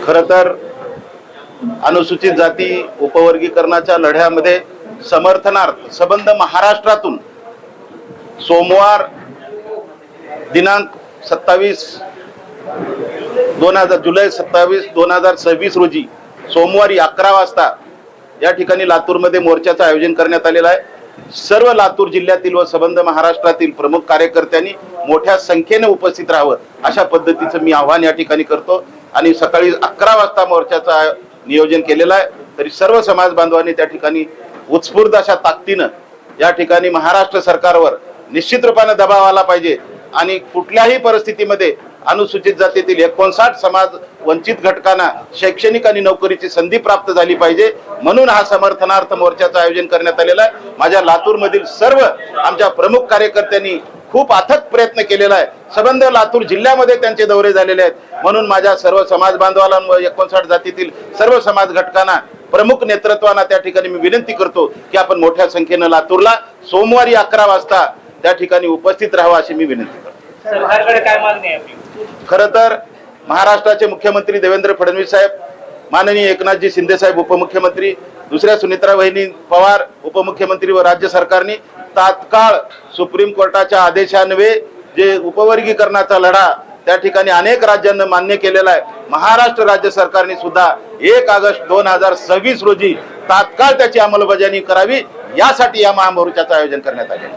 खरं तर अनुसूचित जाती उपवर्गीकरणाच्या लढ्यामध्ये समर्थनार्थ संबंध महाराष्ट्रातून सोमवार दिनांक 27 जुलै 2026 रोजी सोमवारी 11 वाजता या ठिकाणी लातूरमध्ये मोर्चाचं आयोजन करण्यात आलेलं आहे। सर्व लातूर जिल्ह्यातील व संबंध महाराष्ट्रातील प्रमुख कार्यकर्त्यांनी मोठ्या संख्येने उपस्थित राहावं अशा पद्धतीचं मी आवाहन या ठिकाणी करतो आणि सकाळी 11 वाजता मोर्चाचं नियोजन केलेलं आहे। तरी सर्व समाज बांधवांनी त्या ठिकाणी उत्स्फूर्त अशा ताकदीनं या ठिकाणी महाराष्ट्र सरकारवर निश्चित रूपाने दबाव आला पाहिजे आणि कुठल्याही परिस्थितीमध्ये अनुसूचित जातीतील 59 समाज वंचित घटकांना शैक्षणिक आणि नोकरीची संधी प्राप्त झाली पाहिजे, म्हणून हा समर्थनार्थ मोर्चाचं आयोजन करण्यात आलेलं आहे। माझ्या लातूर मधील सर्व आमच्या प्रमुख कार्यकर्त्यांनी खूप अथक प्रयत्न केलेला आहे। संबंध लातूर जिल्ह्यामध्ये त्यांचे दौरे झालेले आहेत, म्हणून माझ्या सर्व समाज बांधवांना व 59 जातीतील सर्व समाज घटकांना प्रमुख नेतृत्वांना त्या ठिकाणी मी विनंती करतो की आपण मोठ्या संख्येने लातूरला सोमवारी 11 वाजता त्या ठिकाणी उपस्थित राहावं अशी मी विनंती करतो। सरकारकडे काय मागणी आहे आपली? खरं तर महाराष्ट्राचे मुख्यमंत्री देवेंद्र फडणवीस साहेब, माननीय एकनाथजी शिंदे साहेब उपमुख्यमंत्री, दुसऱ्या सुनित्रा वहिनी पवार उपमुख्यमंत्री व राज्य सरकारने तात्काळ सुप्रीम कोर्टाच्या आदेशान्वये जे उपवर्गीकरणाचा लढा त्या ठिकाणी अनेक राज्यांनी मान्य केलेला आहे, महाराष्ट्र राज्य सरकारने सुद्धा 1 ऑगस्ट 2026 रोजी तात्काळ त्याची अंमलबजावणी करावी यासाठी या महामोर्चाचं आयोजन करण्यात आले।